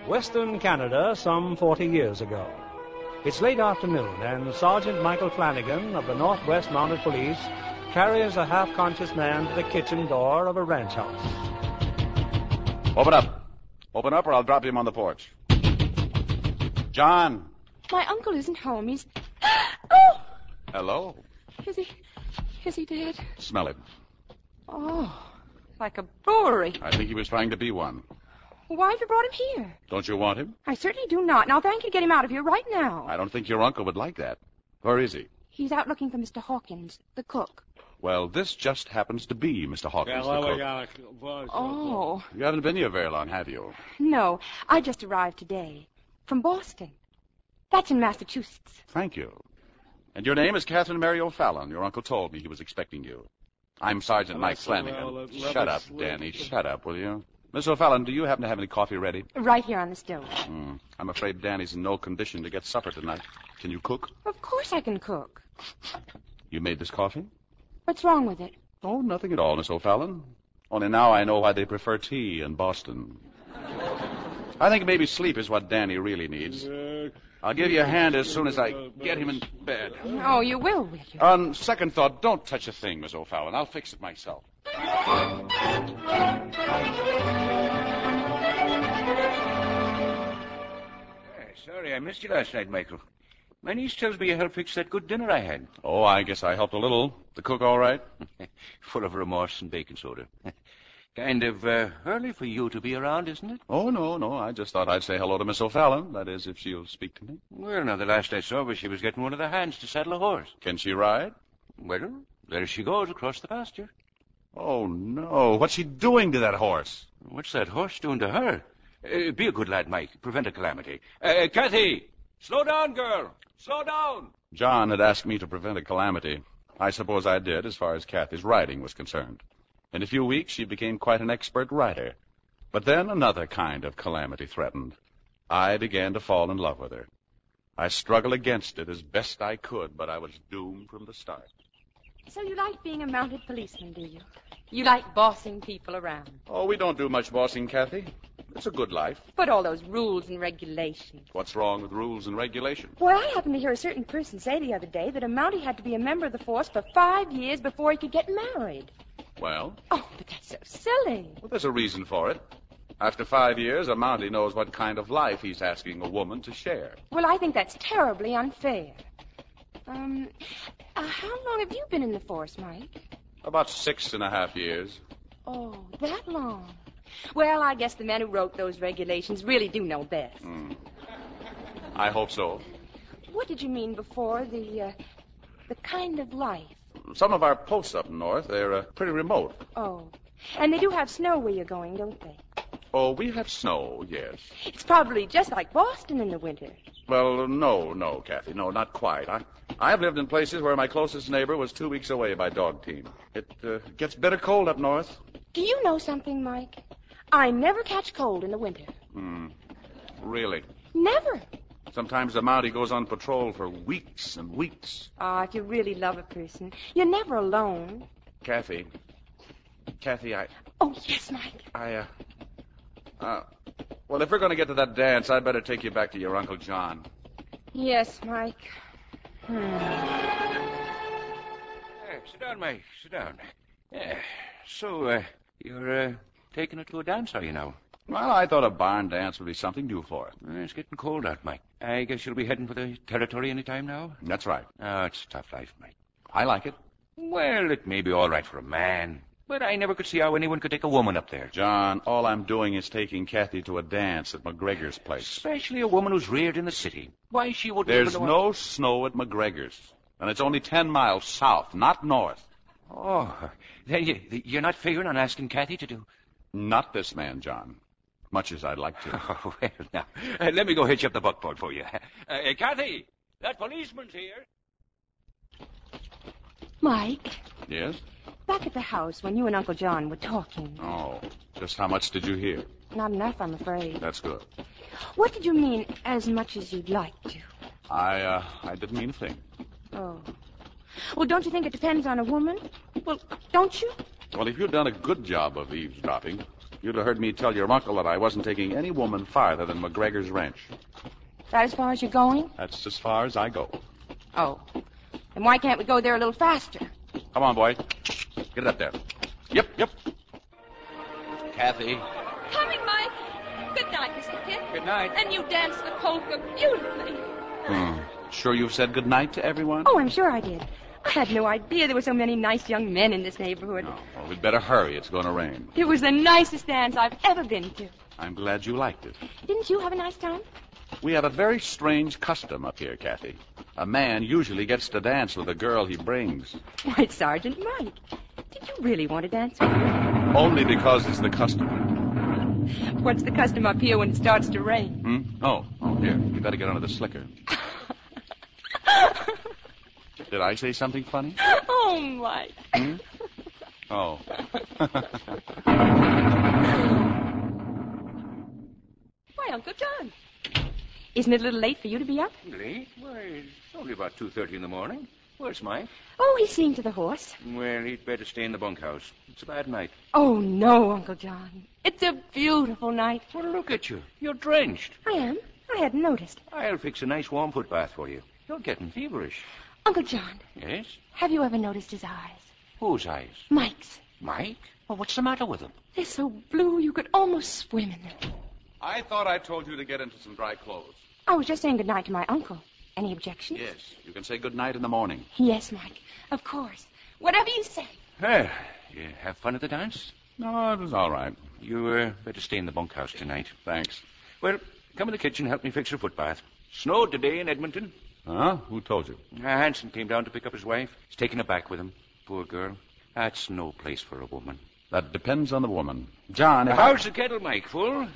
Western Canada some 40 years ago. It's late afternoon, and Sergeant Michael Flannigan of the Northwest Mounted Police carries a half-conscious man to the kitchen door of a ranch house. Open up. Open up or I'll drop him on the porch. John. My uncle isn't home. He's... Oh! Hello. Is he dead? Smell it. Oh, like a brewery. I think he was trying to be one. Why have you brought him here? Don't you want him? I certainly do not. Now, thank you to get him out of here right now. I don't think your uncle would like that. Where is he? He's out looking for Mr. Hawkins, the cook. Well, this just happens to be Mr. Hawkins, the cook. Oh. You haven't been here very long, have you? No, I just arrived today. From Boston. That's in Massachusetts. Thank you. And your name is Catherine Mary O'Fallon. Your uncle told me he was expecting you. I'm Sergeant Mike Flannigan. Shut up, Danny. Shut up, will you? Miss O'Fallon, do you happen to have any coffee ready? Right here on the stove. I'm afraid Danny's in no condition to get supper tonight. Can you cook? Of course I can cook. You made this coffee? What's wrong with it? Oh, nothing at all, Miss O'Fallon. Only now I know why they prefer tea in Boston. I think maybe sleep is what Danny really needs. I'll give you a hand as soon as I get him in bed. Oh, you will you? On second thought, don't touch a thing, Miss O'Fallon. I'll fix it myself. Sorry I missed you last night, Michael. My niece tells me you helped fix that good dinner I had. Oh, I guess I helped a little. The cook all right? Full of remorse and baking soda. Kind of early for you to be around, isn't it? Oh, no. I just thought I'd say hello to Miss O'Fallon. That is, if she'll speak to me. Well, now, the last I saw was she was getting one of the hands to saddle a horse. Can she ride? Well, there she goes across the pasture. Oh, no. What's she doing to that horse? What's that horse doing to her? Be a good lad, Mike. Prevent a calamity. Kathy! Slow down, girl! Slow down! John had asked me to prevent a calamity. I suppose I did, as far as Kathy's riding was concerned. In a few weeks, she became quite an expert rider. But then another kind of calamity threatened. I began to fall in love with her. I struggled against it as best I could, but I was doomed from the start. So you like being a mounted policeman, do you? You like bossing people around? Oh, we don't do much bossing, Kathy. It's a good life. But all those rules and regulations. What's wrong with rules and regulations? Well, I happened to hear a certain person say the other day that a Mountie had to be a member of the force for 5 years before he could get married. Well? Oh, but that's so silly. Well, there's a reason for it. After 5 years, a Mountie knows what kind of life he's asking a woman to share. Well, I think that's terribly unfair. How long have you been in the force, Mike? About 6.5 years. Oh, that long. Well, I guess the men who wrote those regulations really do know best. I hope so. What did you mean before, the kind of life? Some of our posts up north, they're pretty remote. Oh, and they do have snow where you're going, don't they? Oh, we have snow, yes. It's probably just like Boston in the winter. Well, no, Kathy, no, not quite. I've lived in places where my closest neighbor was 2 weeks away by dog team. It gets bitter cold up north. Do you know something, Mike? I never catch cold in the winter. Really? Never. Sometimes the Mountie goes on patrol for weeks and weeks. Ah, if you really love a person, you're never alone. Kathy, Oh, yes, Mike. Well, if we're going to get to that dance, I'd better take you back to your Uncle John. Yes, Mike. Sit down, Mike. Sit down. So, you're taking her to a dance, are you now? Well, I thought a barn dance would be something new for her. It's getting cold out, Mike. I guess you'll be heading for the territory any time now? That's right. Oh, it's a tough life, Mike. I like it. Well, it may be all right for a man, but I never could see how anyone could take a woman up there. John, all I'm doing is taking Kathy to a dance at McGregor's place. Especially a woman who's reared in the city. Why, she wouldn't... There's no snow at McGregor's, and it's only 10 miles south, not north. Oh, then you're not figuring on asking Kathy to do... Not this man, John. Much as I'd like to. Oh, well, now, let me go hitch up the buckboard for you. Kathy, that policeman's here. Mike. Yes? Back at the house when you and Uncle John were talking. Oh, just how much did you hear? Not enough, I'm afraid. That's good. What did you mean, as much as you'd like to? I didn't mean a thing. Oh. Well, don't you think it depends on a woman? Well, don't you? Well, if you'd done a good job of eavesdropping, you'd have heard me tell your uncle that I wasn't taking any woman farther than McGregor's ranch. Is that as far as you're going? That's as far as I go. Oh. Then why can't we go there a little faster? Come on, boy. Get it up there. Yep. Kathy. Coming, Mike. Good night, Mr. Kit. Good night. And you danced the polka beautifully. Sure you've said good night to everyone? Oh, I'm sure I did. I had no idea there were so many nice young men in this neighborhood. No. Well, we'd better hurry. It's going to rain. It was the nicest dance I've ever been to. I'm glad you liked it. Didn't you have a nice time? We have a very strange custom up here, Kathy. A man usually gets to dance with a girl he brings. Why, Sergeant Mike, did you really want to dance with me? Only because it's the custom. What's the custom up here when it starts to rain? Oh, here. You better get under the slicker. Did I say something funny? Oh, Mike. Oh. Why, Uncle John. Isn't it a little late for you to be up? Late? Why, it's only about 2:30 in the morning. Where's Mike? Oh, he's seeing to the horse. Well, he'd better stay in the bunkhouse. It's a bad night. Oh, no, Uncle John. It's a beautiful night. Well, look at you. You're drenched. I am. I hadn't noticed. I'll fix a nice warm foot bath for you. You're getting feverish. Uncle John, Yes? have you ever noticed his eyes? Whose eyes? Mike's. Mike? Well, what's the matter with him? They're so blue you could almost swim in them. I thought I told you to get into some dry clothes. I was just saying good night to my uncle. Any objections? Yes, you can say good night in the morning. Yes, Mike. Of course. Whatever you say. Well, you have fun at the dance? No, it was all right. You better stay in the bunkhouse tonight. Thanks. Well, come in the kitchen and help me fix your foot bath. Snowed today in Edmonton. Huh? Who told you? Hanson came down to pick up his wife. He's taken her back with him. Poor girl. That's no place for a woman. That depends on the woman. John, if How's the kettle, Mike? Full?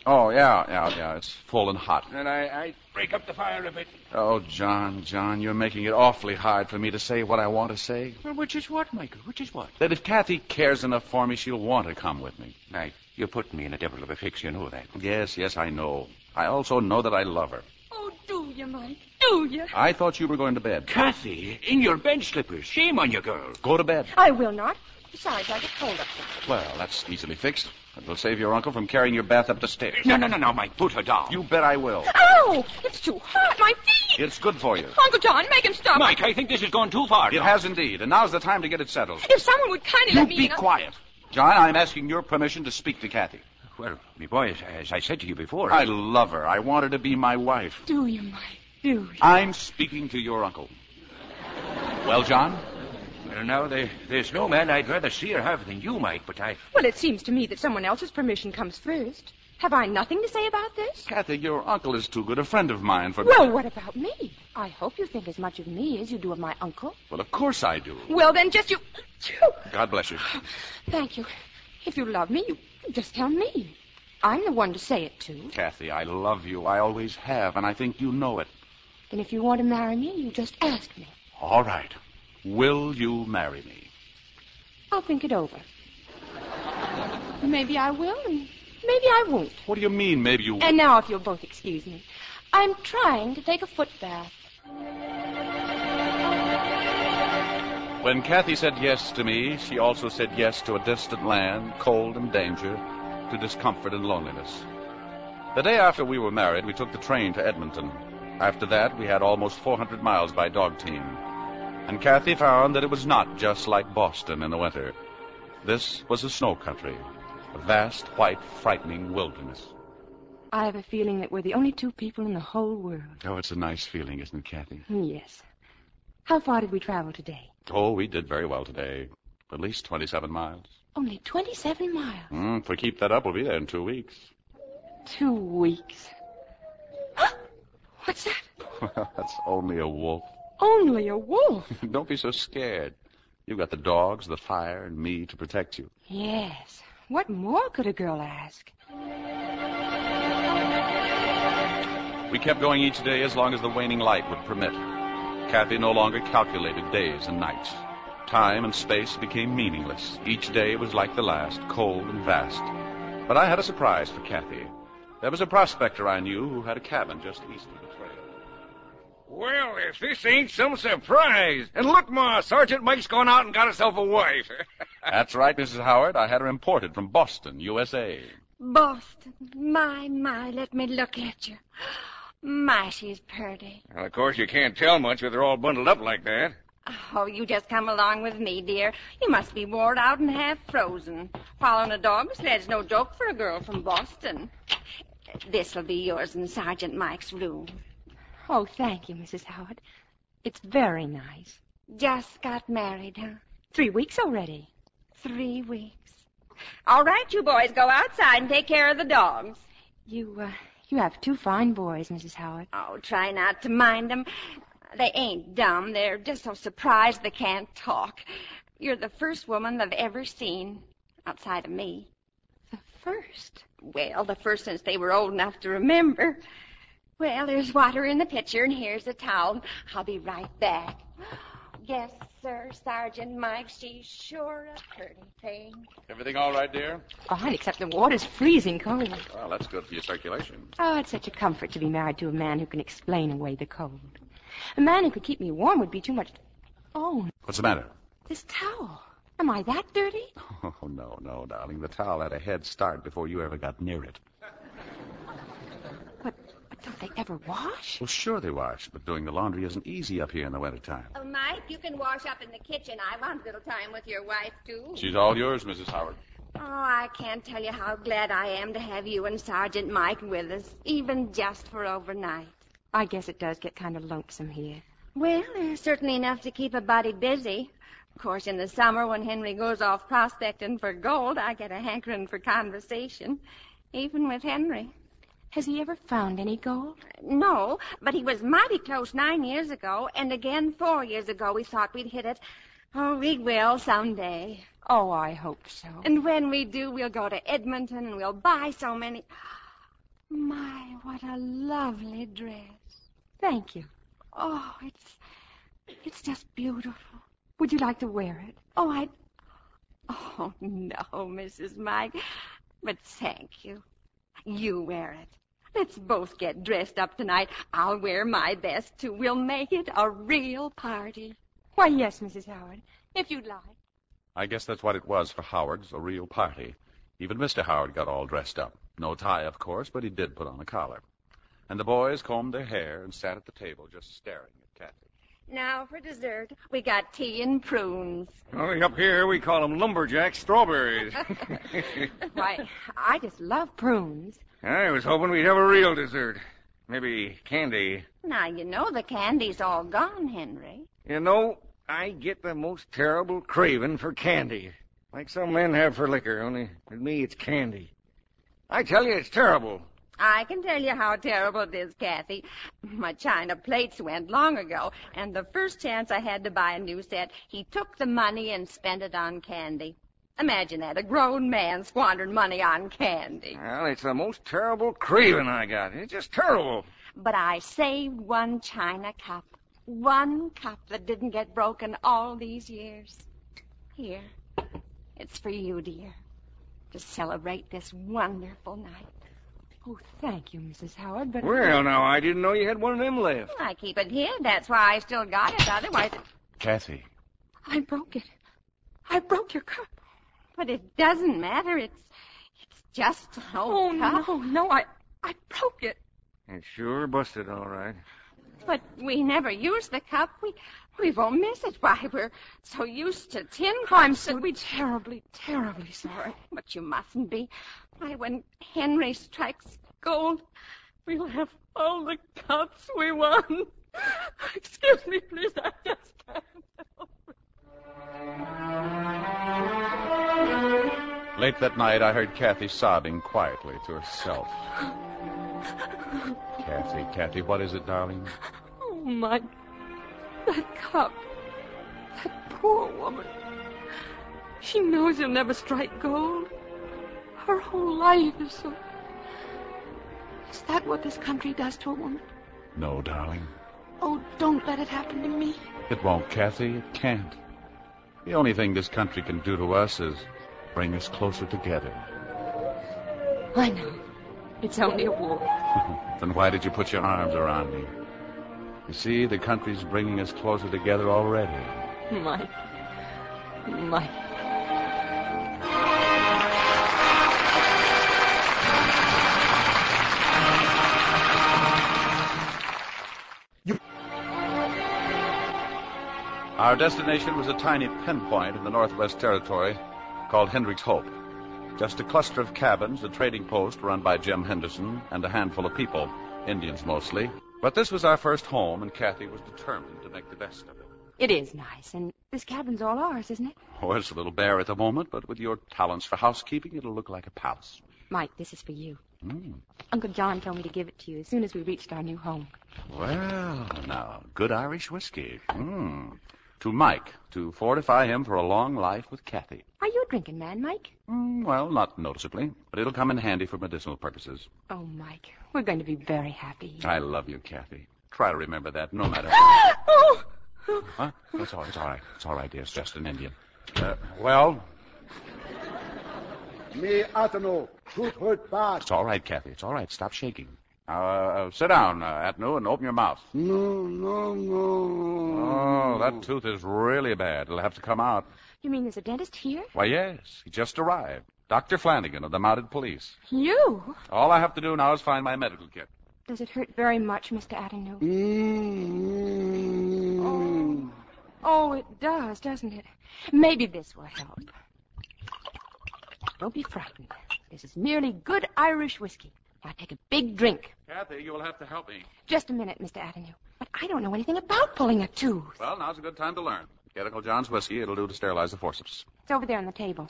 Oh, yeah. It's full and hot. And I break up the fire a bit. Oh, John, you're making it awfully hard for me to say what I want to say. Well, which is what, Michael? Which is what? That if Kathy cares enough for me, she'll want to come with me. Mike, you're putting me in a devil of a fix. You know that. Yes, I know. I also know that I love her. Oh, do you, Mike? Do you? I thought you were going to bed. Kathy, in your bed slippers. Shame on you, girl. Go to bed. I will not. Besides, I get cold up there. Well, that's easily fixed. It will save your uncle from carrying your bath up the stairs. No, Mike. Put her down. You bet I will. Ow! It's too hot. My feet. It's good for you. Uncle John, make him stop. Mike, I think this has gone too far. It has indeed, and now's the time to get it settled. If someone would kindly You let me... be quiet. John, I'm asking your permission to speak to Kathy. Well, me boy, as I said to you before... I love her. I want her to be my wife. Do you, Mike? Do you? I'm speaking to your uncle. Well, John? Well, now, there's no man I'd rather see or have than you, Mike, but I... Well, it seems to me that someone else's permission comes first. Have I nothing to say about this? Kathy, your uncle is too good a friend of mine for... Well, what about me? I hope you think as much of me as you do of my uncle. Well, of course I do. Well, then just you... God bless you. Thank you. If you love me, you just tell me. I'm the one to say it to. Kathy, I love you. I always have, and I think you know it. Then if you want to marry me, you just ask me. All right. Will you marry me? I'll think it over. Maybe I will, and maybe I won't. What do you mean, maybe you... And now, if you'll both excuse me, I'm trying to take a foot bath. When Kathy said yes to me, she also said yes to a distant land, cold and danger, to discomfort and loneliness. The day after we were married, we took the train to Edmonton. After that, we had almost 400 miles by dog team. And Kathy found that it was not just like Boston in the winter. This was a snow country, a vast, white, frightening wilderness. I have a feeling that we're the only two people in the whole world. Oh, it's a nice feeling, isn't it, Kathy? Yes. How far did we travel today? Oh, we did very well today. At least 27 miles. Only 27 miles. If we keep that up, we'll be there in 2 weeks. 2 weeks. What's that? Well, that's only a wolf. Only a wolf? Don't be so scared. You've got the dogs, the fire, and me to protect you. Yes. What more could a girl ask? We kept going each day as long as the waning light would permit. Kathy no longer calculated days and nights. Time and space became meaningless. Each day was like the last, cold and vast. But I had a surprise for Kathy. There was a prospector I knew who had a cabin just east of the trail. Well, if this ain't some surprise. And look, Ma, Sergeant Mike's gone out and got himself a wife. That's right, Mrs. Howard. I had her imported from Boston, USA. Boston. My, let me look at you. My, she's pretty. Well, of course, you can't tell much with her all bundled up like that. Oh, you just come along with me, dear. You must be worn out and half frozen. Following a dog sled's no joke for a girl from Boston. This'll be yours in Sergeant Mike's room. Oh, thank you, Mrs. Howard. It's very nice. Just got married, huh? 3 weeks already. 3 weeks. All right, you boys, go outside and take care of the dogs. You have 2 fine boys, Mrs. Howard. Oh, try not to mind them. They ain't dumb. They're just so surprised they can't talk. You're the first woman they've ever seen, outside of me. The first? Well, the first since they were old enough to remember. Well, there's water in the pitcher, and here's a towel. I'll be right back. Yes, sir, Sergeant Mike, she's sure a pretty thing. Everything all right, dear? Fine, except the water's freezing cold. Well, that's good for your circulation. Oh, it's such a comfort to be married to a man who can explain away the cold. A man who could keep me warm would be too much... Oh, What's the matter? this towel. Am I that dirty? Oh, no, darling. The towel had a head start before you ever got near it. But don't they ever wash? Well, sure they wash, but doing the laundry isn't easy up here in the wintertime. Oh, Mike, you can wash up in the kitchen. I want a little time with your wife, too. She's all yours, Mrs. Howard. Oh, I can't tell you how glad I am to have you and Sergeant Mike with us, even just for overnight. I guess it does get kind of lonesome here. Well, there's certainly enough to keep a body busy. Of course, in the summer when Henry goes off prospecting for gold, I get a hankering for conversation, even with Henry. Has he ever found any gold? No, but he was mighty close 9 years ago, and again 4 years ago we thought we'd hit it. Oh, we will someday. Oh, I hope so. And when we do, we'll go to Edmonton and we'll buy so many... My, what a lovely dress. Thank you. Oh, it's just beautiful. Would you like to wear it? Oh, Oh, no, Mrs. Mike. But thank you. You wear it. Let's both get dressed up tonight. I'll wear my best, too. We'll make it a real party. Why, yes, Mrs. Howard, if you'd like. I guess that's what it was for Howard's, a real party. Even Mr. Howard got all dressed up. No tie, of course, but he did put on a collar. And the boys combed their hair and sat at the table just staring at Kathy. Now for dessert, we got tea and prunes. Only up here we call them lumberjack strawberries. Why, I just love prunes. I was hoping we'd have a real dessert. Maybe candy. Now, you know the candy's all gone, Henry. You know, I get the most terrible craving for candy. Like some men have for liquor, only with me it's candy. I tell you, it's terrible. I can tell you how terrible it is, Kathy. My china plates went long ago, and the first chance I had to buy a new set, he took the money and spent it on candy. Imagine that, a grown man squandering money on candy. Well, it's the most terrible craving I got. It's just terrible. But I saved one china cup. One cup that didn't get broken all these years. Here, it's for you, dear, to celebrate this wonderful night. Oh, thank you, Mrs. Howard, but... Well, now, I didn't know you had one of them left. I keep it here. That's why I still got it. Otherwise... Kathy. I broke it. I broke your cup. But it doesn't matter. It's just an old cup. No, I broke it. It sure busted, all right. But we never use the cup. We won't miss it. Why, we're so used to tin cups. I'm so terribly, terribly sorry. But you mustn't be. Why, when Henry strikes gold, we'll have all the cups we want. Excuse me, please. I just can't help it. Late that night, I heard Kathy sobbing quietly to herself. Kathy, what is it, darling? Oh, Mike. That cup. That poor woman. She knows he'll never strike gold. Her whole life is so... Is that what this country does to a woman? No, darling. Oh, don't let it happen to me. It won't, Kathy. It can't. The only thing this country can do to us is bring us closer together. I know. It's only a war. Then why did you put your arms around me? You see, the country's bringing us closer together already. Mike. Mike. Our destination was a tiny pinpoint in the Northwest Territory called Hendricks Hope. Just a cluster of cabins, a trading post run by Jim Henderson, and a handful of people, Indians mostly. But this was our first home, and Kathy was determined to make the best of it. It is nice, and this cabin's all ours, isn't it? Oh, it's a little bare at the moment, but with your talents for housekeeping, it'll look like a palace. Mike, this is for you. Mm. Uncle John told me to give it to you as soon as we reached our new home. Well, now, good Irish whiskey. To Mike, to fortify him for a long life with Kathy. Are you a drinking man, Mike? Well, not noticeably, but it'll come in handy for medicinal purposes. Oh, Mike, we're going to be very happy. I love you, Kathy. Try to remember that, no matter... Oh! Huh? It's all right. It's all right, dear. It's just an Indian. Well? Me, I don't know. Tooth hurt bad. It's all right, Kathy. It's all right. Stop shaking. Sit down, Atnu, and open your mouth. No. Oh, that tooth is really bad. It'll have to come out. You mean there's a dentist here? Why, yes. He just arrived. Dr. Flannigan of the Mounted Police. You? All I have to do now is find my medical kit. Does it hurt very much, Mr. Atanu? Oh, it does, doesn't it? Maybe this will help. Don't be frightened. This is merely good Irish whiskey. Now take a big drink. Kathy, you will have to help me. Just a minute, Mr. Atanu. But I don't know anything about pulling a tooth. Well, now's a good time to learn. Get Uncle John's whiskey. It'll do to sterilize the forceps. It's over there on the table.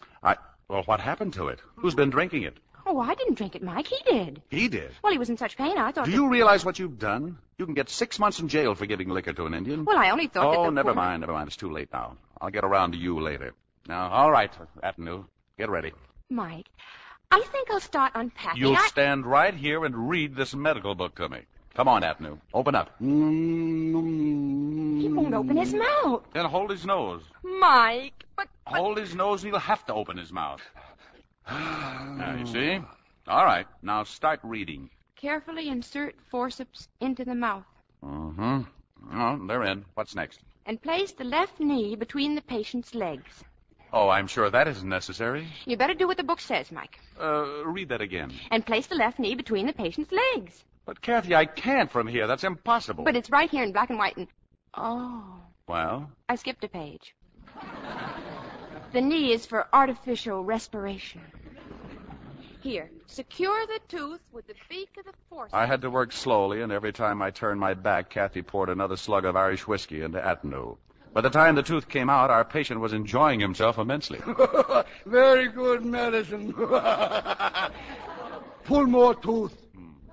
Well, what happened to it? Who's been drinking it? Oh, I didn't drink it, Mike. He did. He did? Well, he was in such pain, I thought... Do you realize what you've done? You can get 6 months in jail for giving liquor to an Indian. Well, I only thought that... Oh, never mind. It's too late now. I'll get around to you later. Now, all right, Atanu. Get ready. Mike, I think I'll start unpacking. You'll stand right here and read this medical book to me. Come on, Atanu. Open up. He won't open his mouth. Then hold his nose. Mike, but... Hold his nose and he'll have to open his mouth. Now, you see? All right. Now start reading. Carefully insert forceps into the mouth. Oh, they're in. What's next? And place the left knee between the patient's legs. Oh, I'm sure that isn't necessary. You better do what the book says, Mike. Read that again. And place the left knee between the patient's legs. But, Kathy, I can't from here. That's impossible. But it's right here in black and white and... Oh. Well? I skipped a page. The knee is for artificial respiration. Here, secure the tooth with the beak of the forceps. I had to work slowly, and every time I turned my back, Kathy poured another slug of Irish whiskey into Atanu. By the time the tooth came out, our patient was enjoying himself immensely. Very good medicine. Pull more tooth.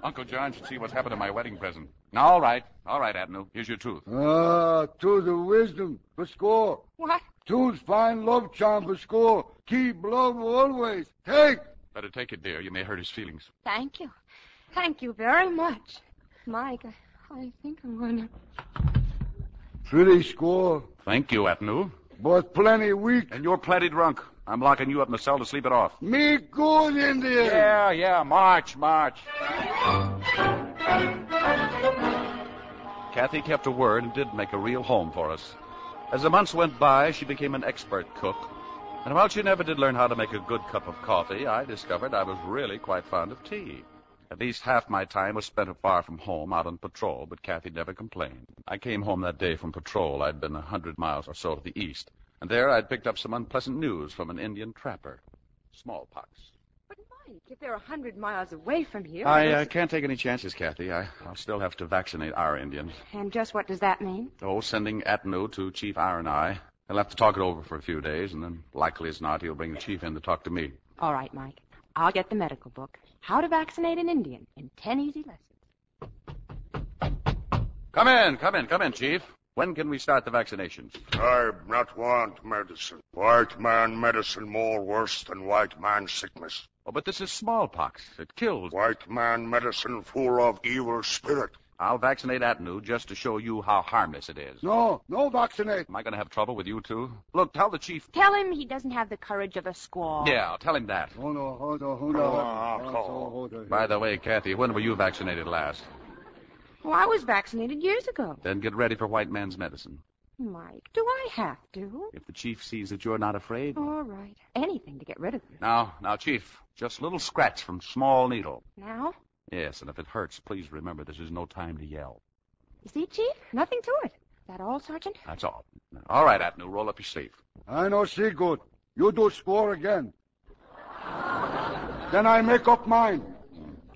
Uncle John should see what's happened to my wedding present. Now, all right, Atanu. Here's your tooth. Tooth of wisdom for score. What? Tooth's fine love charm for score. Keep love always. Take. Better take it, dear. You may hurt his feelings. Thank you. Thank you very much. Mike, I think I'm going to... Pretty score. Thank you, Atanu. But plenty weak. And you're plenty drunk. I'm locking you up in the cell to sleep it off. Me good, Indian. Yeah, march. Kathy kept her word and did make a real home for us. As the months went by, she became an expert cook. And while she never did learn how to make a good cup of coffee, I discovered I was really quite fond of tea. At least half my time was spent far from home, out on patrol, but Kathy never complained. I came home that day from patrol. I'd been 100 miles or so to the east. And there I'd picked up some unpleasant news from an Indian trapper. Smallpox. But, Mike, if they're 100 miles away from here... I can't take any chances, Kathy. I'll still have to vaccinate our Indians. And just what does that mean? Oh, sending Atanu to Chief Iron Eye. He'll have to talk it over for a few days, and then, likely as not, he'll bring the chief in to talk to me. All right, Mike. I'll get the medical book. How to Vaccinate an Indian in 10 easy lessons. Come in, Chief. When can we start the vaccinations? I not want medicine. White man medicine more worse than white man sickness. Oh, but this is smallpox. It kills. White man medicine full of evil spirit. I'll vaccinate Atanu just to show you how harmless it is. No vaccinate. Am I going to have trouble with you, too? Look, tell the chief. Tell him he doesn't have the courage of a squaw. Yeah, I'll tell him that. Hold on. By the way, Kathy, when were you vaccinated last? Oh, I was vaccinated years ago. Then get ready for white man's medicine. Mike, do I have to? If the chief sees that you're not afraid. All right. Anything to get rid of you. Now, Chief, just a little scratch from small needle. Now? Yes, and if it hurts, please remember this is no time to yell. You see, Chief? Nothing to it. Is that all, Sergeant? That's all. All right, Atnu, roll up your sleeve. I no see good. You do score again. Then I make up mine.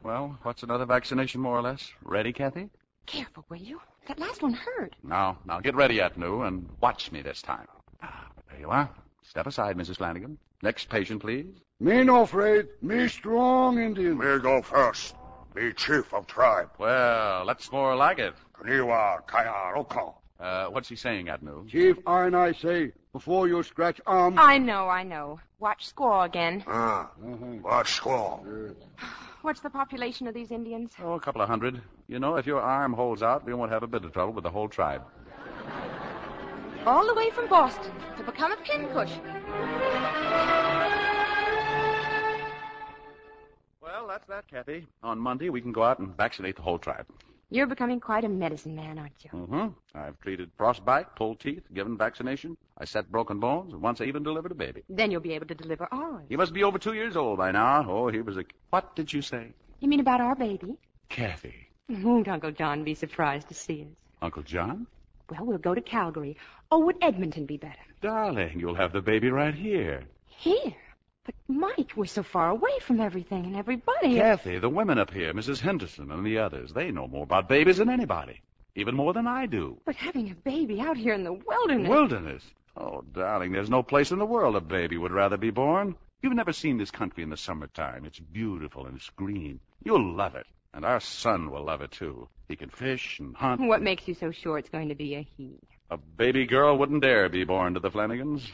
Well, what's another vaccination, more or less? Ready, Kathy? Careful, will you? That last one hurt. Now, get ready, Atnu, and watch me this time. There you are. Step aside, Mrs. Flannigan. Next patient, please. Me no afraid. Me strong Indian. Me go first. Me chief of tribe. Well, that's more like it. Kaniwa Kaya Roko. What's he saying, Atnu? Chief, I say, before you scratch arm. I know. Watch squaw again. Watch squaw. What's the population of these Indians? Oh, a couple of hundred. You know, if your arm holds out, we won't have a bit of trouble with the whole tribe. All the way from Boston to become a pincush. Well, that's that, Kathy. On Monday, we can go out and vaccinate the whole tribe. You're becoming quite a medicine man, aren't you? Mm-hmm. I've treated frostbite, pulled teeth, given vaccination. I set broken bones, and once I even delivered a baby. Then you'll be able to deliver ours. He must be over 2 years old by now. Oh, he was a... What did you say? You mean about our baby? Kathy. Won't Uncle John be surprised to see us? Uncle John? Well, we'll go to Calgary. Oh, would Edmonton be better? Darling, you'll have the baby right here. Here? But, Mike, we're so far away from everything and everybody. Kathy, the women up here, Mrs. Henderson and the others, they know more about babies than anybody. Even more than I do. But having a baby out here in the wilderness... Wilderness? Oh, darling, there's no place in the world a baby would rather be born. You've never seen this country in the summertime. It's beautiful and it's green. You'll love it. And our son will love it, too. He can fish and hunt. What makes you so sure it's going to be a he? A baby girl wouldn't dare be born to the Flannigans.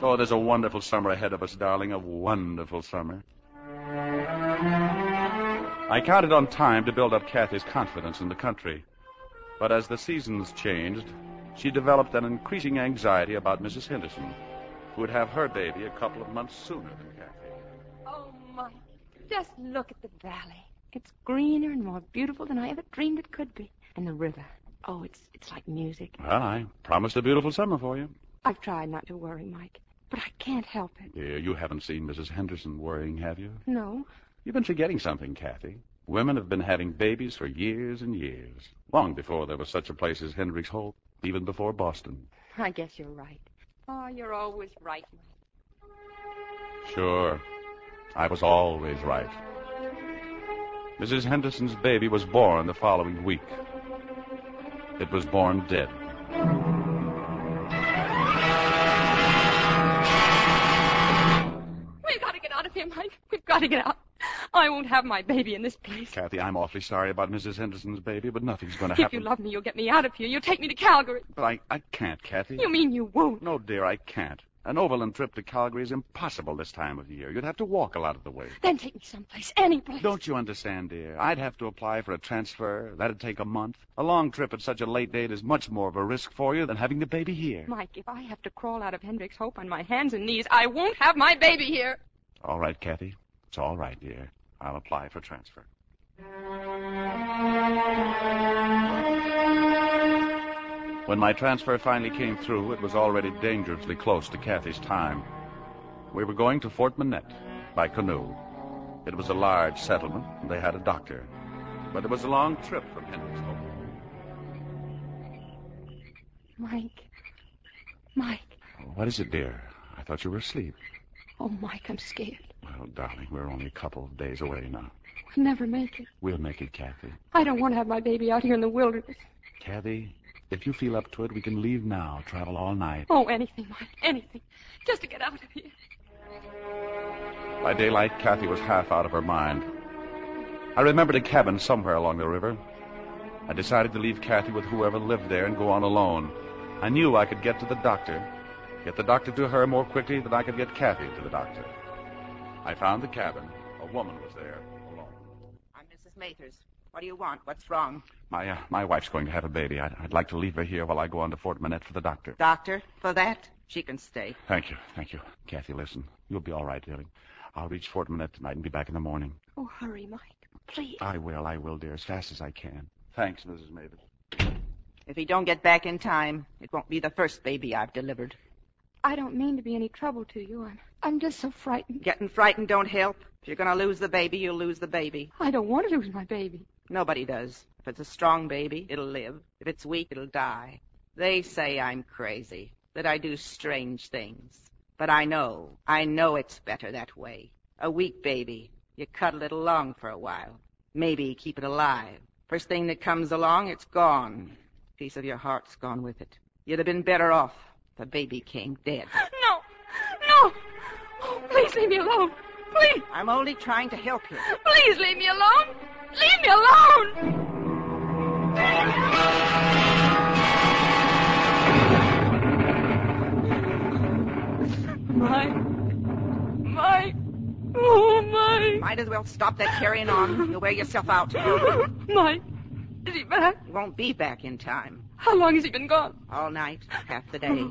Oh, there's a wonderful summer ahead of us, darling, a wonderful summer. I counted on time to build up Kathy's confidence in the country. But as the seasons changed, she developed an increasing anxiety about Mrs. Henderson, who would have her baby a couple of months sooner than Kathy. Oh, Mike, just look at the valley. It's greener and more beautiful than I ever dreamed it could be. And the river. Oh, it's like music. Well, I promised a beautiful summer for you. I've tried not to worry, Mike, but I can't help it. Dear, you haven't seen Mrs. Henderson worrying, have you? No. You've been forgetting something, Kathy. Women have been having babies for years and years. Long before there was such a place as Hendricks Holt. Even before Boston. I guess you're right. Oh, you're always right, Mike. Sure. I was always right. Mrs. Henderson's baby was born the following week. It was born dead. We've got to get out of here, Mike. We've got to get out. I won't have my baby in this place. Kathy, I'm awfully sorry about Mrs. Henderson's baby, but nothing's going to If happen. you love me, you'll get me out of here. You'll take me to Calgary. But I can't, Kathy. You mean you won't? No, dear, I can't. An overland trip to Calgary is impossible this time of year. You'd have to walk a lot of the way. Then take me someplace, any place. Don't you understand, dear? I'd have to apply for a transfer. That'd take a month. A long trip at such a late date is much more of a risk for you than having the baby here. Mike, if I have to crawl out of Hendricks Hope on my hands and knees, I won't have my baby here. All right, Kathy. It's all right, dear. I'll apply for transfer. When my transfer finally came through, it was already dangerously close to Kathy's time. We were going to Fort Minette by canoe. It was a large settlement, and they had a doctor. But it was a long trip from Hendricks Hope. Mike. What is it, dear? I thought you were asleep. Oh, Mike, I'm scared. Well, darling, we're only a couple of days away now. We'll never make it. We'll make it, Kathy. I don't want to have my baby out here in the wilderness. Kathy, if you feel up to it, we can leave now, travel all night. Oh, anything, Mike, anything. Just to get out of here. By daylight, Kathy was half out of her mind. I remembered a cabin somewhere along the river. I decided to leave Kathy with whoever lived there and go on alone. I knew I could get to the doctor to her more quickly than I could get Kathy to the doctor. I found the cabin. A woman was there, alone. I'm Mrs. Mathers. What do you want? What's wrong? My wife's going to have a baby. I'd like to leave her here while I go on to Fort Minette for the doctor. Doctor? For that? She can stay. Thank you. Kathy, listen. You'll be all right, darling. I'll reach Fort Minette tonight and be back in the morning. Oh, hurry, Mike. Please. I will, dear, as fast as I can. Thanks, Mrs. Mavis. If he don't get back in time, it won't be the first baby I've delivered. I don't mean to be any trouble to you. I'm just so frightened. Getting frightened don't help. If you're going to lose the baby, you'll lose the baby. I don't want to lose my baby. Nobody does. If it's a strong baby, it'll live. If it's weak, it'll die. They say I'm crazy, that I do strange things. But I know it's better that way. A weak baby, you cuddle it along for a while. Maybe keep it alive. First thing that comes along, it's gone. A piece of your heart's gone with it. You'd have been better off if the baby came dead. No! Oh, please leave me alone. Please. I'm only trying to help you. Please leave me alone. Leave me alone. Mike. Oh, Mike. Might as well stop that carrying on. You'll wear yourself out. Mike, is he back? He won't be back in time. How long has he been gone? All night, half the day.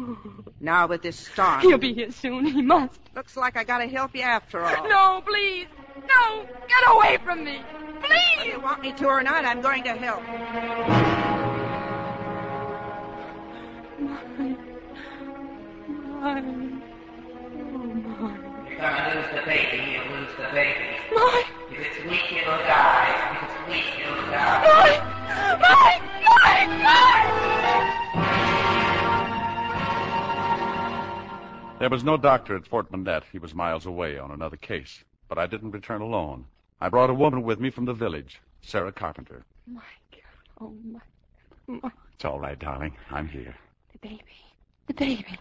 Now with this storm. He'll be here soon. He must. Looks like I gotta help you after all. No, please. No, get away from me. Please. Whether you want me to or not, I'm going to help. Mike. You're gonna lose the baby, you'll lose the baby. Mike! If it's weak, it'll die. If it's weak, it'll die. Mike! There was no doctor at Fort Minette. He was miles away on another case. But I didn't return alone. I brought a woman with me from the village, Sarah Carpenter. Mike. Oh, Mike. It's all right, darling. I'm here. The baby.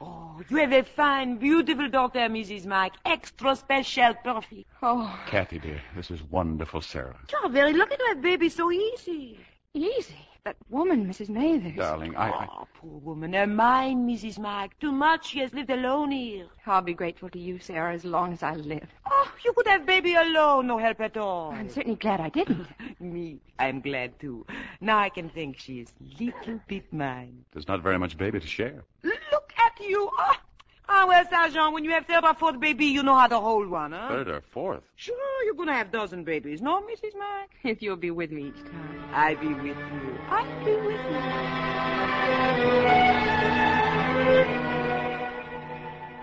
Oh, you have a fine, beautiful daughter, Mrs. Mike. Extra special, perfect. Oh. Kathy, dear, this is wonderful, Sarah. You're very lucky to have baby so easy. Easy? That woman, Mrs. Mathers. Darling, Oh, poor woman. Her mind, Mrs. Mike. Too much. She has lived alone here. I'll be grateful to you, Sarah, as long as I live. Oh, you could have baby alone. No help at all. I'm certainly glad I didn't. Me, I'm glad, too. Now I can think she is little bit mine. There's not very much baby to share. Look at you. Well, Sergeant, when you have third or fourth baby, you know how to hold one, huh? Third or fourth? Sure, you're going to have dozen babies. No, Mrs. Mike? If you'll be with me each time. I'll be with you. I'll be with you.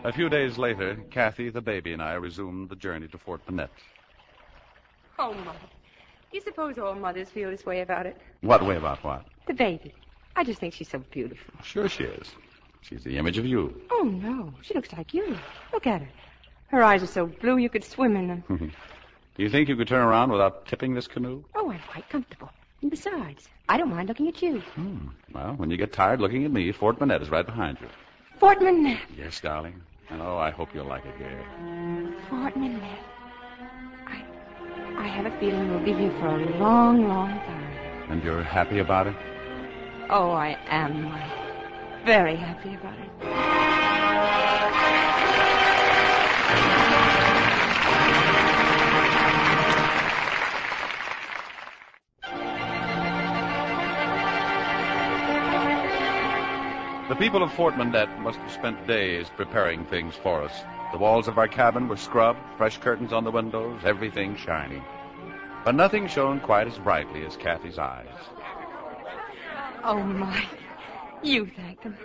A few days later, Kathy, the baby, and I resumed the journey to Fort Minette. Oh, Mother. Do you suppose all mothers feel this way about it? What way about what? The baby. I just think she's so beautiful. Sure she is. She's the image of you. Oh, no. She looks like you. Look at her. Her eyes are so blue you could swim in them. Do you think you could turn around without tipping this canoe? Oh, I'm quite comfortable. And besides, I don't mind looking at you. Well, when you get tired looking at me, Fort Minette is right behind you. Fort Minette. Yes, darling. And oh, I hope you'll like it here. Fort Minette. I have a feeling we'll be here for a long, long time. And you're happy about it? Oh, I am, Mike. Very happy about it. The people of Fort Minette must have spent days preparing things for us. The walls of our cabin were scrubbed, fresh curtains on the windows, everything shiny. But nothing shone quite as brightly as Kathy's eyes. Oh, Mike. You thank them.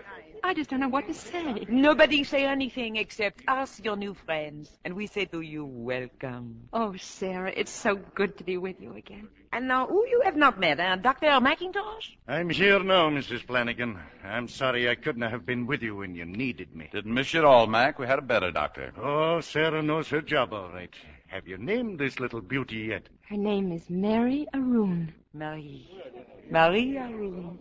I just don't know what to say. Nobody say anything except us, your new friends. And we say to you, welcome. Oh, Sarah, it's so good to be with you again. And now, who you have not met, Dr. McIntosh? I'm here now, Mrs. Flannigan. I'm sorry I couldn't have been with you when you needed me. Didn't miss you at all, Mac. We had a better doctor. Oh, Sarah knows her job all right. Have you named this little beauty yet? Her name is Mary Aroon. Marie Aroon.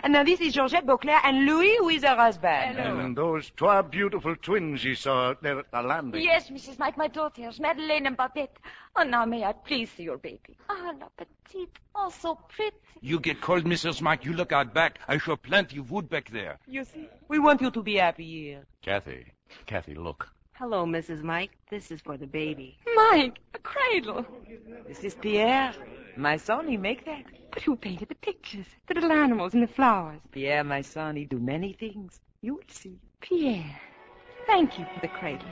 And now this is Georgette Beauclair and Louis, who is her husband. Hello. And those two beautiful twins you saw out there at the landing. Yes, Mrs. Mike, my daughters, Madeleine and Babette. Oh, now may I please see your baby? Ah, la petite. Oh, so pretty. You get cold, Mrs. Mike. You look out back. I show plenty of wood back there. You see, we want you to be happy here. Kathy, look. Hello, Mrs. Mike. This is for the baby. Mike, a cradle. This is Pierre. My son, he make that. But who painted the pictures? The little animals and the flowers. Pierre, my son, he do many things. You will see. Pierre, thank you for the cradle.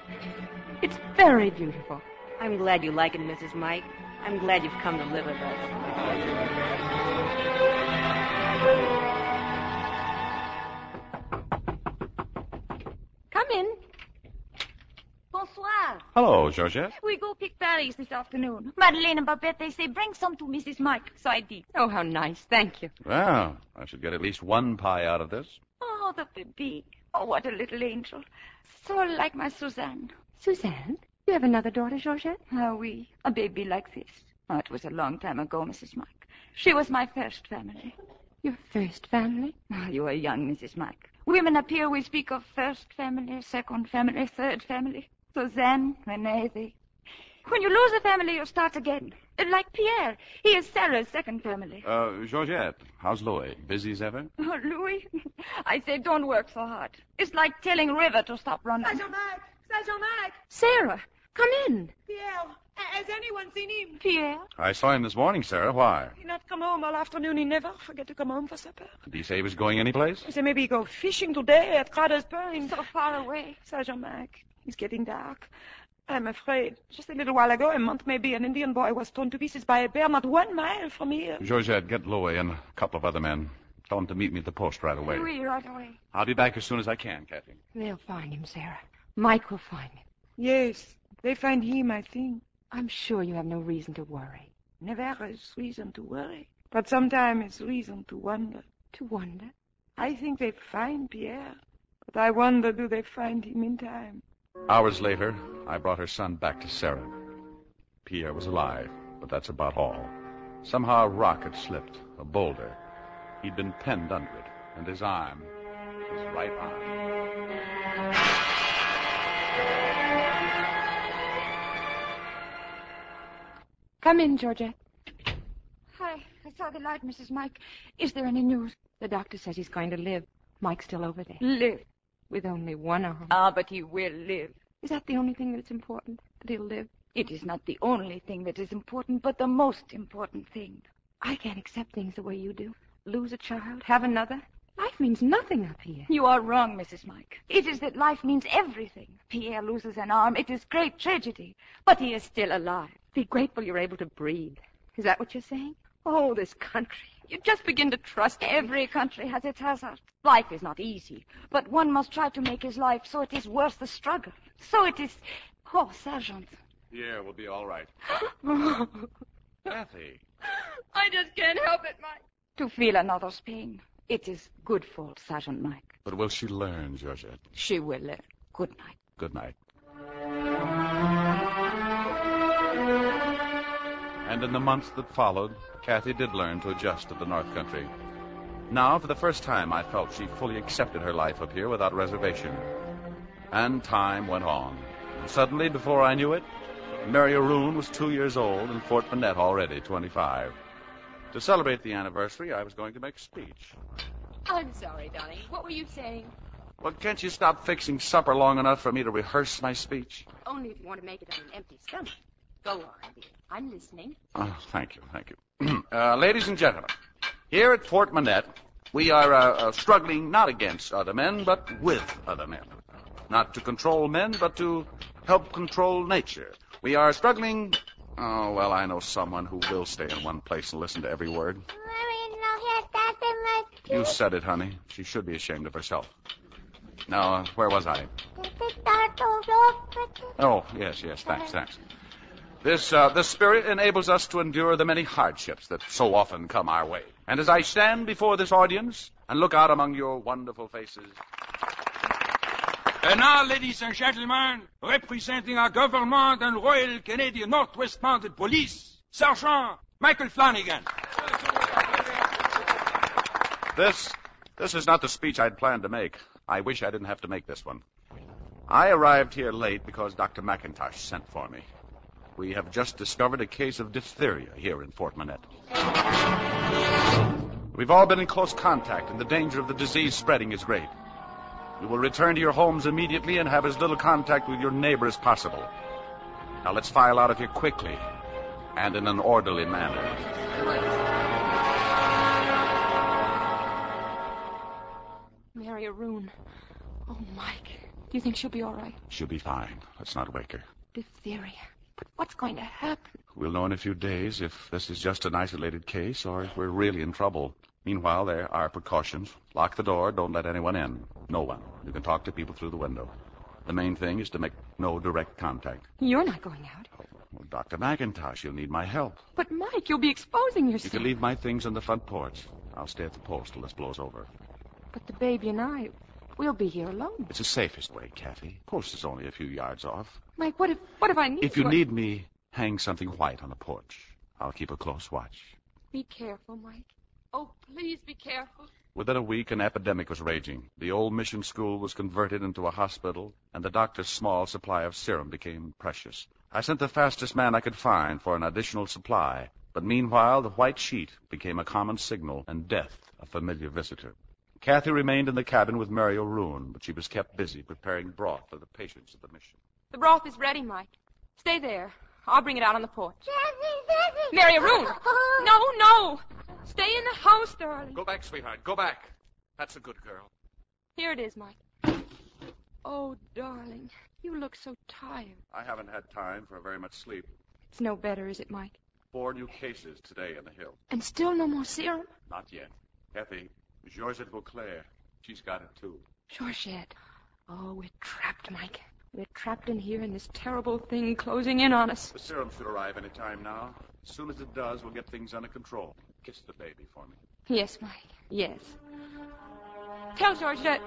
It's very beautiful. I'm glad you like it, Mrs. Mike. I'm glad you've come to live with us. Come in. Bonsoir. Hello, Georgette. We go pick berries this afternoon. Madeleine and Babette, they say bring some to Mrs. Mike. So I did. Oh, how nice. Thank you. Well, I should get at least one pie out of this. Oh, the baby. Oh, what a little angel. So like my Suzanne. Suzanne? You have another daughter, Georgette? Ah, oui. A baby like this. Oh, it was a long time ago, Mrs. Mike. She was my first family. Your first family? Oh, you are young, Mrs. Mike. Women up here, we speak of first family, second family, third family. Suzanne, Renee, they... When you lose a family, you start again. Like Pierre. He is Sarah's second family. Georgette, how's Louis? Busy as ever? Oh, Louis? I say don't work so hard. It's like telling River to stop running. Saint-Jean-Marc! Sarah, come in. Pierre, has anyone seen him? Pierre? I saw him this morning, Sarah. Why? He not come home all afternoon. He never forget to come home for supper. Did he say he was going anyplace? He said maybe he go fishing today at Crowder's Point. So far away. Saint-Jean-Marc. It's getting dark. I'm afraid. Just a little while ago, a month maybe, an Indian boy was torn to pieces by a bear not 1 mile from here. Georgette, get Louis and a couple of other men. Tell them to meet me at the post right away. Oui, right away. I'll be back as soon as I can, Kathy. They'll find him, Sarah. Mike will find him. Yes, they find him, I think. I'm sure you have no reason to worry. Never is reason to worry. But sometimes it's reason to wonder. To wonder? I think they find Pierre. But I wonder, do they find him in time? Hours later, I brought her son back to Sarah. Pierre was alive, but that's about all. Somehow a rock had slipped, a boulder. He'd been pinned under it, and his arm, his right arm. Come in, Georgette. Hi, I saw the light, Mrs. Mike. Is there any news? The doctor says he's going to live. Mike's still over there. Live? With only one arm. Ah, but he will live. Is that the only thing that's important? That he'll live? It is not the only thing that is important, but the most important thing. I can't accept things the way you do. Lose a child, have another. Life means nothing up here. You are wrong, Mrs. Mike. It is that life means everything. Pierre loses an arm. It is great tragedy. But he is still alive. Be grateful you're able to breathe. Is that what you're saying? Oh, this country. You just begin to trust it. Every country has its hazards. Life is not easy, but one must try to make his life so it is worth the struggle. So it is... Oh, Sergeant. Pierre will be all right. Kathy. I just can't help it, Mike. To feel another's pain. It is good fault, Sergeant Mike. But will she learn, Georgette? She will learn. Good night. Good night. And in the months that followed, Kathy did learn to adjust to the North Country. Now, for the first time, I felt she fully accepted her life up here without reservation. And time went on. And suddenly, before I knew it, Mary Aroon was 2 years old and Fort Manette already 25. To celebrate the anniversary, I was going to make a speech. I'm sorry, darling. What were you saying? Well, can't you stop fixing supper long enough for me to rehearse my speech? Only if you want to make it on an empty stomach. Go on, dear. I'm listening. Oh, thank you. Ladies and gentlemen, here at Fort Manette, we are struggling not against other men, but with other men. Not to control men, but to help control nature. We are struggling... Oh, well, I know someone who will stay in one place and listen to every word. You said it, honey. She should be ashamed of herself. Now, where was I? Oh, yes, thanks. This spirit enables us to endure the many hardships that so often come our way. And as I stand before this audience and look out among your wonderful faces... And now, ladies and gentlemen, representing our government and Royal Canadian Northwest Mounted Police, Sergeant Michael Flannigan. This is not the speech I'd planned to make. I wish I didn't have to make this one. I arrived here late because Dr. McIntosh sent for me. We have just discovered a case of diphtheria here in Fort Manette. We've all been in close contact, and the danger of the disease spreading is great. You will return to your homes immediately and have as little contact with your neighbor as possible. Now let's file out of here quickly and in an orderly manner. Mary Aroon. Oh, Mike. Do you think she'll be all right? She'll be fine. Let's not wake her. Diphtheria. But what's going to happen? We'll know in a few days if this is just an isolated case or if we're really in trouble. Meanwhile, there are precautions. Lock the door. Don't let anyone in. No one. You can talk to people through the window. The main thing is to make no direct contact. You're not going out. Well, Dr. McIntosh, you'll need my help. But, Mike, you'll be exposing You yourself. can leave my things on the front porch. I'll stay at the post till this blows over. But the baby and I, we'll be here alone. It's the safest way, Kathy. Post is only a few yards off. Mike, what if I need If you to? need me, hang something white on the porch. I'll keep a close watch. Be careful, Mike. Oh, please be careful. Within a week, an epidemic was raging. The old mission school was converted into a hospital, and the doctor's small supply of serum became precious. I sent the fastest man I could find for an additional supply, but meanwhile the white sheet became a common signal and death a familiar visitor. Kathy remained in the cabin with Mary O'Roon, but she was kept busy preparing broth for the patients of the mission. The broth is ready, Mike. Stay there. I'll bring it out on the porch. Mary O'Roon! No! Stay in the house, darling. Go back, sweetheart. Go back. That's a good girl. Here it is, Mike. Oh, darling, you look so tired. I haven't had time for very much sleep. It's no better, is it, Mike? 4 new cases today in the Hill. And still no more serum? Not yet. Kathy, Georgette Beauclair. She's got it, too. Georgette. Oh, we're trapped, Mike. We're trapped in here in this terrible thing closing in on us. The serum should arrive any time now. As soon as it does, we'll get things under control. Kiss the baby for me. Yes, Mike. Yes. Tell Georgette.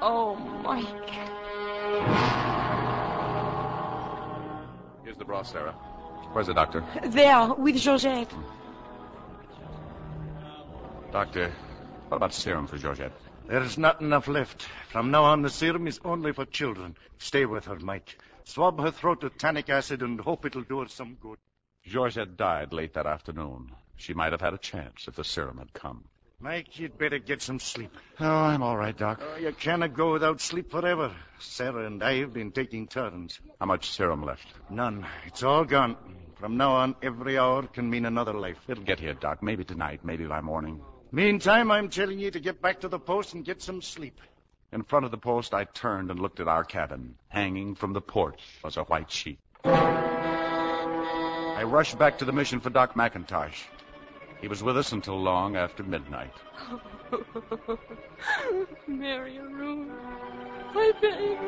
Oh, Mike. Here's the broth, Sarah. Where's the doctor? There, with Georgette. Doctor, what about serum for Georgette? There's not enough left. From now on, the serum is only for children. Stay with her, Mike. Swab her throat with tannic acid and hope it'll do her some good. Georgette died late that afternoon. She might have had a chance if the serum had come. Mike, you'd better get some sleep. Oh, I'm all right, Doc. Oh, you cannot go without sleep forever. Sarah and I have been taking turns. How much serum left? None. It's all gone. From now on, every hour can mean another life. It'll get here, Doc. Maybe tonight, maybe by morning. Meantime, I'm telling you to get back to the post and get some sleep. In front of the post, I turned and looked at our cabin. Hanging from the porch was a white sheet. I rushed back to the mission for Doc McIntosh. He was with us until long after midnight. Mary O'Roon. My baby.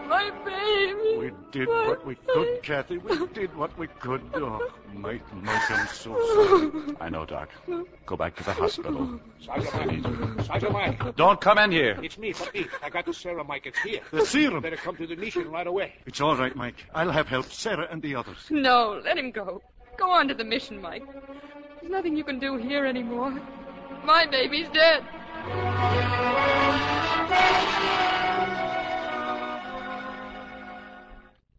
My baby. We did what we could, Kathy. We did what we could. Oh, Mike, I'm so sorry. I know, Doc. Go back to the hospital. Sergeant Mike. Don't come in here. It's me. I got the serum, Mike. It's here. The serum? Better come to the mission right away. It's all right, Mike. I'll have help. Sarah and the others. No, let him go. Go on to the mission, Mike. There's nothing you can do here anymore. My baby's dead.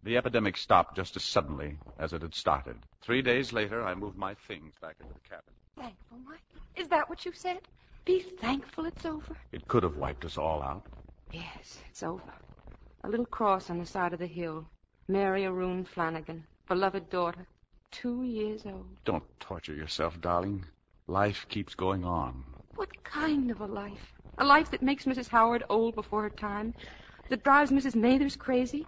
The epidemic stopped just as suddenly as it had started. 3 days later, I moved my things back into the cabin. Thankful, Mike? Is that what you said? Be thankful it's over? It could have wiped us all out. Yes, it's over. A little cross on the side of the hill. Mary O'Roon Flannigan, beloved daughter, 2 years old. Don't torture yourself, darling. Life keeps going on. What kind of a life? A life that makes Mrs. Howard old before her time, that drives Mrs. Mathers crazy?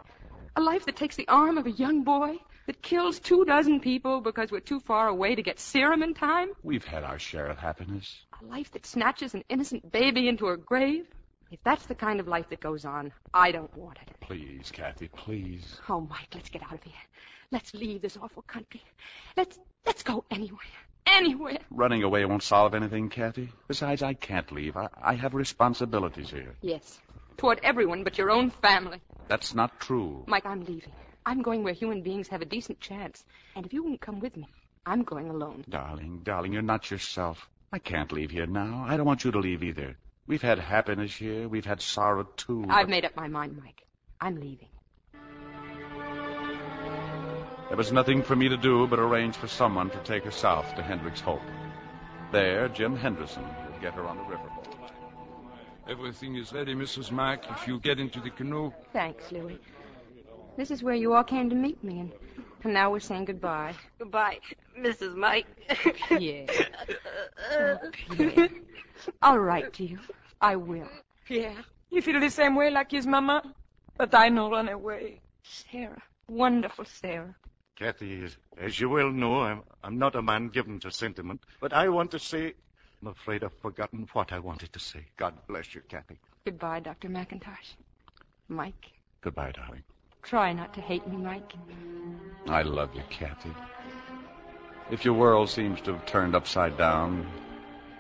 A life that takes the arm of a young boy, that kills 24 people because we're too far away to get serum in time? We've had our share of happiness. A life that snatches an innocent baby into her grave? If that's the kind of life that goes on, I don't want it. Please, Kathy, please. Oh, Mike, let's get out of here. Let's leave this awful country. Let's go anywhere. Anywhere. Running away won't solve anything, Kathy. Besides, I can't leave. I have responsibilities here. Yes, toward everyone but your own family. That's not true. Mike, I'm leaving. I'm going where human beings have a decent chance. And if you won't come with me, I'm going alone. Darling, you're not yourself. I can't leave here now. I don't want you to leave either. We've had happiness here. We've had sorrow, too. I've made up my mind, Mike. I'm leaving. There was nothing for me to do but arrange for someone to take her south to Hendrick's Hope. There, Jim Henderson would get her on the riverboat. Everything is ready, Mrs. Mack, if you get into the canoe. Thanks, Louis. This is where you all came to meet me, and now we're saying goodbye. Goodbye, Mrs. Mike. Yeah. Oh, Pierre. I'll write to you. I will. Pierre, you feel the same way like his mama? But I no run away. Sarah. Wonderful, Sarah. Kathy, as you well know, I'm not a man given to sentiment, but I want to say, I'm afraid I've forgotten what I wanted to say. God bless you, Kathy. Goodbye, Dr. McIntosh. Mike. Goodbye, darling. Try not to hate me, Mike. I love you, Kathy. If your world seems to have turned upside down,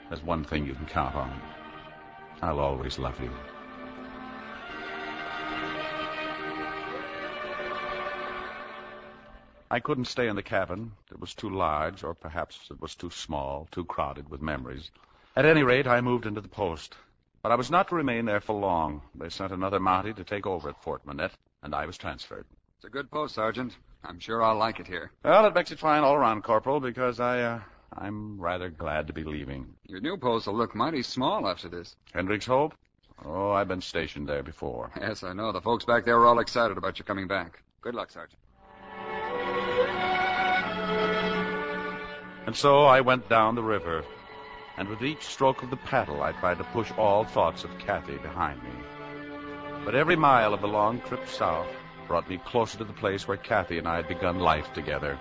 there's one thing you can count on. I'll always love you. I couldn't stay in the cabin. It was too large, or perhaps it was too small, too crowded with memories. At any rate, I moved into the post. But I was not to remain there for long. They sent another Mountie to take over at Fort Minette, and I was transferred. It's a good post, Sergeant. I'm sure I'll like it here. Well, it makes it fine all around, Corporal, because I'm rather glad to be leaving. Your new post will look mighty small after this. Hendricks Hope? Oh, I've been stationed there before. Yes, I know. The folks back there were all excited about you coming back. Good luck, Sergeant. And so I went down the river, and with each stroke of the paddle I tried to push all thoughts of Kathy behind me. But every mile of the long trip south brought me closer to the place where Kathy and I had begun life together.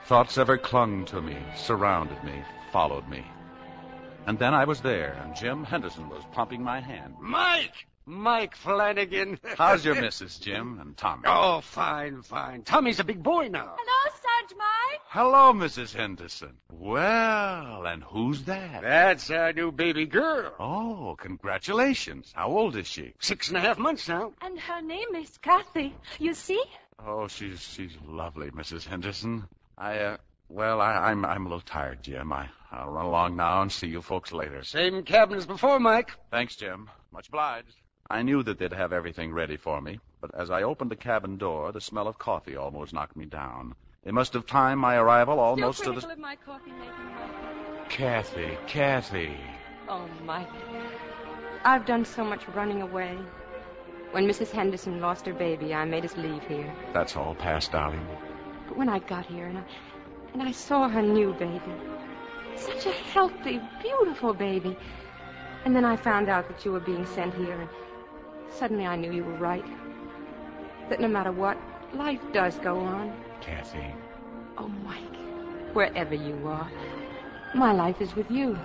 Thoughts ever clung to me, surrounded me, followed me. And then I was there, and Jim Henderson was pumping my hand. Mike Flannigan. How's your missus, Jim, and Tommy? Oh, fine. Tommy's a big boy now. Hello, Sarge Mike. Hello, Mrs. Henderson. Well, and who's that? That's our new baby girl. Oh, congratulations. How old is she? 6.5 months now. And her name is Kathy. You see? Oh, she's lovely, Mrs. Henderson. I'm a little tired, Jim. I'll run along now and see you folks later. Same cabin as before, Mike. Thanks, Jim. Much obliged. I knew that they'd have everything ready for me, but as I opened the cabin door, the smell of coffee almost knocked me down. They must have timed my arrival almost Still to critical of my coffee making, Mike. Kathy. Oh, Mike. I've done so much running away. When Mrs. Henderson lost her baby, I made us leave here. That's all past, darling. But when I got here and I saw her new baby, such a healthy, beautiful baby, and then I found out that you were being sent here, and suddenly I knew you were right. That no matter what, life does go on. Kathy. Oh, Mike, wherever you are, my life is with you.